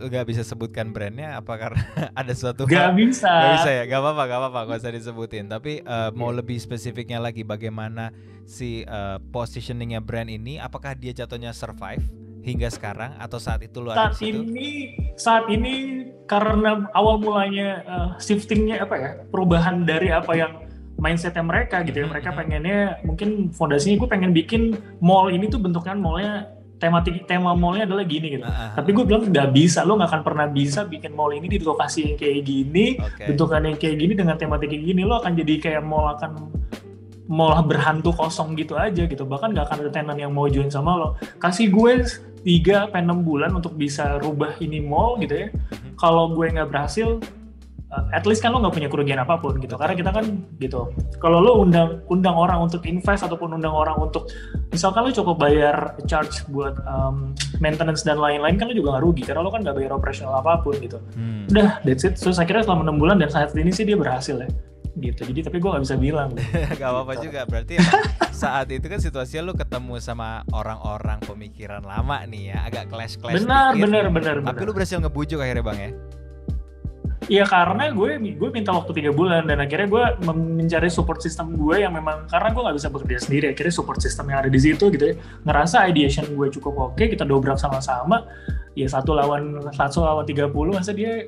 nggak bisa sebutkan brandnya apa karena ada suatu Gak hal? bisa. Nggak bisa ya, nggak apa-apa, nggak usah disebutin. Tapi mau lebih spesifiknya lagi, bagaimana si positioningnya brand ini? Apakah dia jatuhnya survive hingga sekarang atau saat itu lo ada di situ? Saat ini karena awal mulanya shiftingnya perubahan dari apa yang mindsetnya mereka gitu ya. Mereka pengennya mungkin fondasinya gue pengen bikin mall ini tuh bentuknya mallnya tema mallnya adalah gini gitu. Tapi gue bilang nggak bisa, lo nggak akan pernah bisa bikin mall ini di lokasi yang kayak gini, bentukannya yang kayak gini dengan tematik kayak gini, lo akan jadi kayak mall berhantu kosong gitu aja gitu. Bahkan nggak akan ada tenan yang mau join sama lo. Kasih gue 3-6 bulan untuk bisa rubah ini mall gitu ya. Kalau gue nggak berhasil, at least kan lo nggak punya kerugian apapun gitu. Karena kita kan gitu. Kalau lo undang orang untuk invest ataupun undang orang untuk, misalkan lo cukup bayar charge buat maintenance dan lain-lain, kan lo juga nggak rugi karena lo kan nggak bayar operasional apapun gitu. Udah, that's it. So akhirnya selama 6 bulan dan saat ini sih dia berhasil ya. Gitu. Jadi tapi gue nggak bisa bilang. Gak apa-apa juga. Berarti saat itu kan situasinya lu ketemu sama orang-orang pemikiran lama nih ya, agak clash benar, dikit. Benar. Tapi lu berhasil ngebujuk akhirnya Bang ya? Iya, karena gue minta waktu 3 bulan dan akhirnya gue mencari support system gue yang memang, karena gue nggak bisa bekerja sendiri, akhirnya support system yang ada di situ gitu ya, ngerasa ideation gue cukup oke, kita dobrak sama-sama. Ya 1 lawan 30, masa dia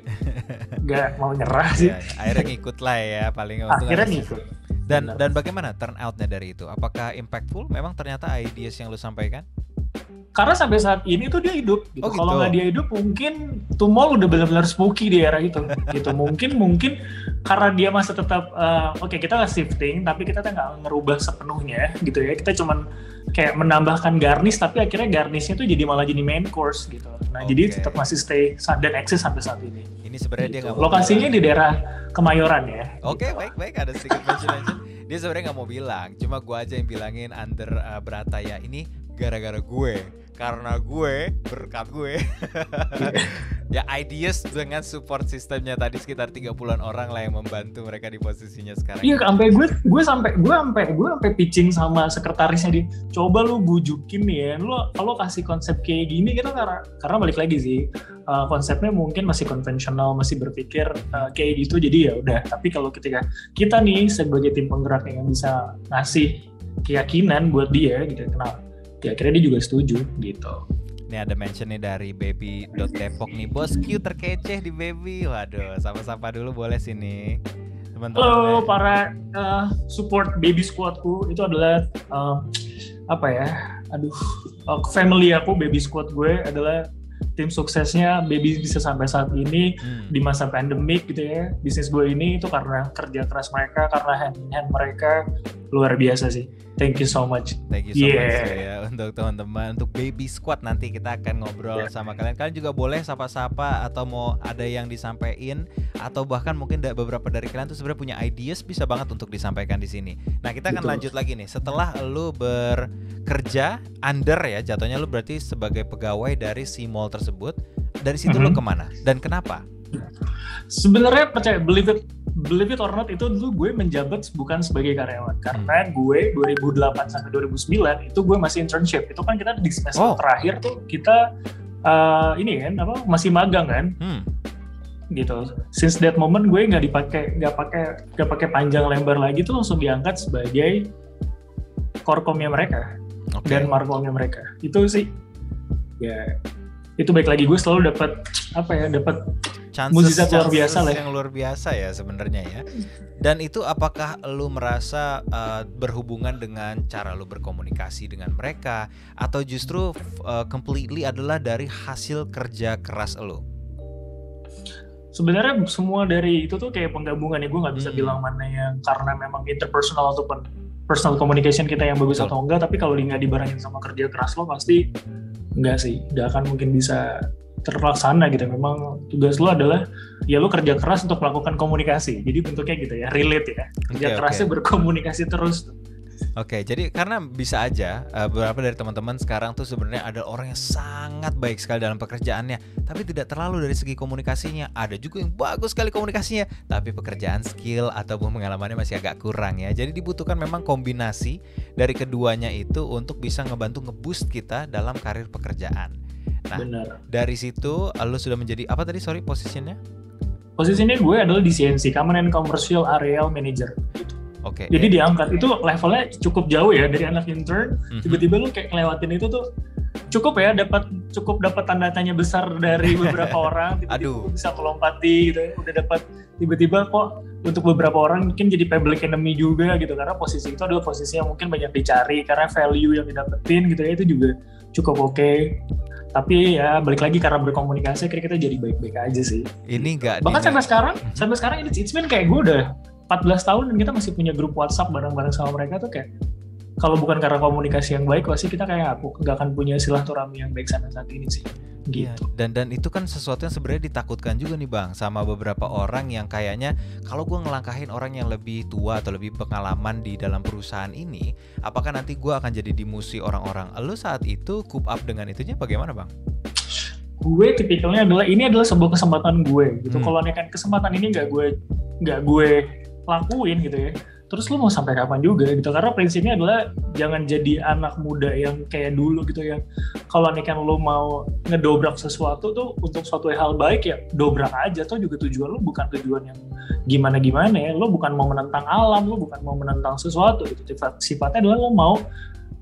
nggak mau nyerah sih. Ya, akhirnya ngikut lah ya, paling untung. Akhirnya ngikut. Dan bagaimana turn out-nya dari itu? Apakah impactful? Memang ternyata ideas yang lu sampaikan? Karena sampai saat ini tuh dia hidup gitu. Oh, gitu. Kalau nggak dia hidup, mungkin tuh mall udah benar-benar spooky di era itu gitu. Mungkin karena dia masih tetap oke, kita nggak shifting, tapi kita nggak ngerubah sepenuhnya gitu ya. Kita cuman kayak menambahkan garnish, tapi akhirnya garnishnya tuh malah jadi main course gitu. Nah, jadi tetap masih stay dan eksis sampai saat ini. Ini sebenarnya dia nggak mau. Lokasinya di daerah Kemayoran ya. Oke, baik, ada sedikit mention. Dia sebenarnya nggak mau bilang, cuma gue aja yang bilangin under berata ya. Ini gara-gara gue, karena gue, berkat gue. Ya ideas dengan support sistemnya tadi sekitar 30-an orang lah yang membantu mereka di posisinya sekarang. Iya, sampai gue sampai pitching sama sekretarisnya, di coba lu bujukin nih ya, lu kalau kasih konsep kayak gini kita, karena balik lagi sih konsepnya mungkin masih konvensional, masih berpikir kayak gitu, jadi ya udah. Tapi kalau ketika kita nih sebagai tim penggerak yang bisa ngasih keyakinan buat dia gitu, kenapa? Ya akhirnya dia juga setuju gitu. Ini ada mention nih dari baby.depok nih, bosku terkece di baby. Waduh, sapa-sapa dulu boleh sini teman-teman. Halo para support baby squadku, itu adalah family aku. Baby squad gue adalah tim suksesnya baby bisa sampai saat ini di masa pandemik gitu ya. Bisnis gue ini itu karena kerja keras mereka, karena hand in hand mereka luar biasa sih. Thank you so much. Thank you so much ya untuk teman-teman, untuk Baby Squad. Nanti kita akan ngobrol sama kalian. Kalian juga boleh sapa-sapa atau mau ada yang disampaikan, atau bahkan mungkin beberapa dari kalian tuh sebenarnya punya ideas, bisa banget untuk disampaikan di sini. Nah, kita akan lanjut lagi nih. Setelah lu bekerja under ya, jatuhnya lu berarti sebagai pegawai dari si mall tersebut. Dari situ lu kemana dan kenapa? Sebenarnya believe it or not, itu dulu gue menjabat bukan sebagai karyawan, karena gue 2008 sampai 2009 itu gue masih internship. Itu kan kita di semester terakhir tuh kita masih magang kan. Gitu. Since that moment gue nggak pakai panjang lebar lagi, tuh langsung diangkat sebagai korkomnya mereka dan markomnya mereka. Itu sih ya, itu baik lagi gue selalu dapat mukjizat luar biasa lah. Yang luar biasa ya sebenarnya ya. Dan itu apakah lu merasa berhubungan dengan cara lu berkomunikasi dengan mereka, atau justru completely adalah dari hasil kerja keras lu? Sebenarnya semua dari itu tuh kayak penggabungan ya. Gue nggak bisa bilang mana yang karena memang interpersonal ataupun personal communication kita yang bagus atau enggak. Tapi kalau nggak dibarengin sama kerja keras lo, pasti enggak sih, nggak akan mungkin bisa terlaksana gitu. Memang tugas lo adalah ya lo kerja keras untuk melakukan komunikasi. Jadi bentuknya gitu ya, relate ya. Kerja kerasnya berkomunikasi terus. Oke, jadi karena bisa aja beberapa dari teman-teman sekarang tuh sebenarnya ada orang yang sangat baik sekali dalam pekerjaannya, tapi tidak terlalu dari segi komunikasinya. Ada juga yang bagus sekali komunikasinya, tapi pekerjaan skill ataupun pengalamannya masih agak kurang ya. Jadi dibutuhkan memang kombinasi dari keduanya itu untuk bisa ngebantu nge-boost kita dalam karir pekerjaan. Nah, Benar. dari situ lu sudah menjadi apa tadi? Sorry, posisinya? Posisinya gue adalah di CNC, Common and Commercial Area Manager. Oke. Jadi diangkat itu levelnya cukup jauh ya, dari anak intern tiba-tiba lu kayak ngelewatin itu tuh cukup dapat tanda tanya besar dari beberapa orang, tiba-tiba bisa melompati gitu ya. Udah dapat tiba-tiba kok untuk beberapa orang mungkin jadi public enemy juga gitu, karena posisi itu adalah posisi yang mungkin banyak dicari karena value yang didapetin gitu ya, itu juga cukup oke. Tapi ya balik lagi karena berkomunikasi akhirnya kita jadi baik-baik aja sih. Ini enggak bahkan sampai sekarang it's been kayak gue udah 14 tahun dan kita masih punya grup WhatsApp bareng-bareng sama mereka tuh kayak kalau bukan karena komunikasi yang baik pasti kita kayak aku nggak akan punya silaturahmi yang baik sampai saat ini sih. Gitu. Ya, dan itu kan sesuatu yang sebenarnya ditakutkan juga nih Bang sama beberapa orang yang kayaknya kalau gue ngelangkahin orang yang lebih tua atau lebih pengalaman di dalam perusahaan ini, apakah nanti gue akan jadi dimusuhi orang-orang? Lu saat itu cope up dengan itunya bagaimana Bang? Gue tipikalnya ini adalah sebuah kesempatan gue gitu. Kalau nekan kesempatan ini nggak gue lakuin gitu ya, terus lu mau sampai kapan juga gitu, karena prinsipnya adalah jangan jadi anak muda yang kayak dulu gitu ya. Kalau nekan lu mau ngedobrak sesuatu tuh untuk suatu hal baik ya dobrak aja, tuh juga tujuan lu bukan tujuan yang gimana-gimana ya, lu bukan mau menentang alam, lu bukan mau menentang sesuatu gitu. Sifatnya adalah lu mau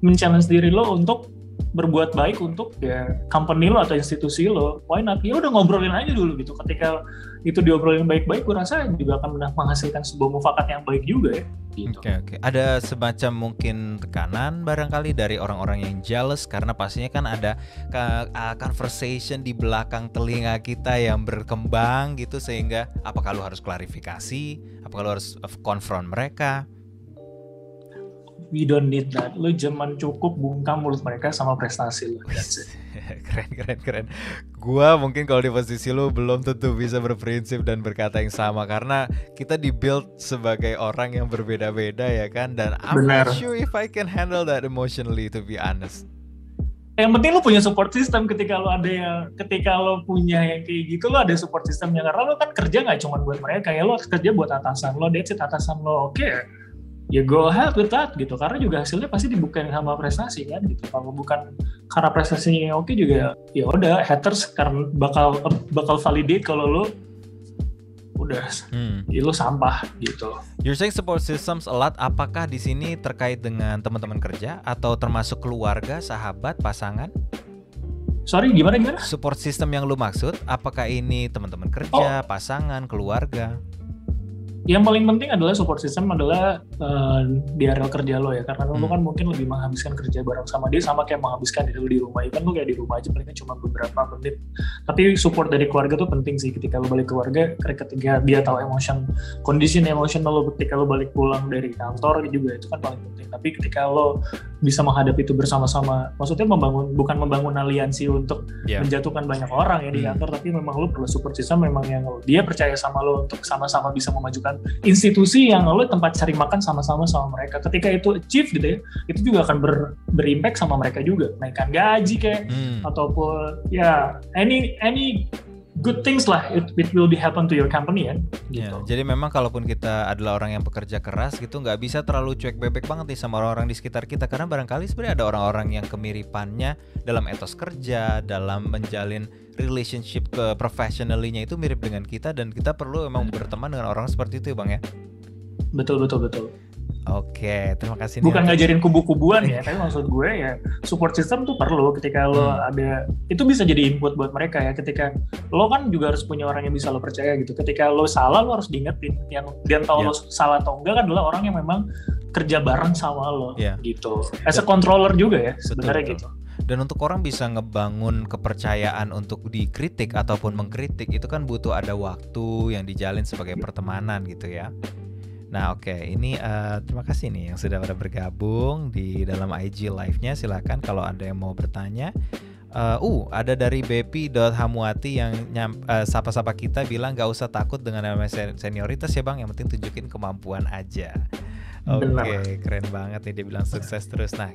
men-challenge diri lo untuk berbuat baik untuk ya company lo atau institusi lo. Why not? Ya udah ngobrolin aja dulu gitu. Ketika itu diobrolin baik-baik, gue rasa juga akan menghasilkan sebuah mufakat yang baik juga ya. Gitu. Oke. Ada semacam mungkin tekanan barangkali dari orang-orang yang jealous karena pastinya kan ada conversation di belakang telinga kita yang berkembang gitu, sehingga apakah lo harus klarifikasi, apakah lo harus confront mereka? We don't need that. Lu cuman cukup bungkam mulut mereka sama prestasi lu. Keren. Gua mungkin kalau di posisi lu belum tentu bisa berprinsip dan berkata yang sama karena kita di-build sebagai orang yang berbeda-beda ya kan, dan I'm not sure if I can handle that emotionally, to be honest. Yang penting lu punya support system ketika lu punya yang kayak gitu, lu ada support systemnya, karena lu kan kerja nggak cuma buat mereka ya, lu kerja buat atasan lo, that's it, atasan lo oke. Ya go ahead with that gitu, karena juga hasilnya pasti dibuktiin sama prestasi kan gitu. Kalau bukan karena prestasinya yang oke juga ya udah, haters karena bakal validate kalau lo udah ya lo sampah gitu. You're saying support systems a lot. Apakah di sini terkait dengan teman-teman kerja atau termasuk keluarga, sahabat, pasangan? Sorry, gimana? Support system yang lu maksud, apakah ini teman-teman kerja, pasangan, keluarga? Yang paling penting adalah support system adalah di area kerja lo ya, karena lo kan mungkin lebih menghabiskan kerja bareng sama dia sama kayak menghabiskan diri lo di rumah. Kan lo kayak di rumah aja paling cuma beberapa menit, tapi support dari keluarga tuh penting sih. Ketika lo balik keluarga, ketika dia tahu condition emotional lo ketika lo balik pulang dari kantor juga, itu kan paling penting. Tapi ketika lo bisa menghadapi itu bersama-sama, maksudnya bukan membangun aliansi untuk menjatuhkan banyak orang ya di kantor, tapi memang lo perlu support system memang yang dia percaya sama lo untuk sama-sama bisa memajukan institusi yang lo tempat cari makan sama-sama sama mereka. Ketika itu achieve gitu ya, itu juga akan berimpact sama mereka juga, naikkan gaji kayak ataupun ya any good things lah, it will be happen to your company ya. Gitu. Ya, jadi memang kalaupun kita adalah orang yang bekerja keras gitu, nggak bisa terlalu cuek bebek banget nih sama orang-orang di sekitar kita, karena barangkali sebenarnya ada orang-orang yang kemiripannya dalam etos kerja, dalam menjalin relationship ke professionally-nya itu mirip dengan kita, dan kita perlu memang berteman dengan orang seperti itu ya Bang ya. Betul. Oke, terima kasih. Bukan ngajarin kubu-kubuan ya, tapi maksud gue ya support system tuh perlu ketika lo ada, itu bisa jadi input buat mereka ya. Ketika lo kan juga harus punya orang yang bisa lo percaya gitu. Ketika lo salah, lo harus diingetin. Yang dia tahu lo salah atau enggak kan adalah orang yang memang kerja bareng sama lo gitu. As a controller juga ya sebenarnya gitu. Dan untuk orang bisa ngebangun kepercayaan untuk dikritik ataupun mengkritik itu kan butuh ada waktu yang dijalin sebagai pertemanan gitu ya. Nah oke, ini terima kasih nih yang sudah pada bergabung di dalam IG live-nya. Silakan kalau ada yang mau bertanya. Ada dari Bepi.Hamuati yang sapa-sapa kita bilang gak usah takut dengan namanya senioritas ya Bang, yang penting tunjukin kemampuan aja. Oke, keren banget nih, dia bilang sukses terus. Nah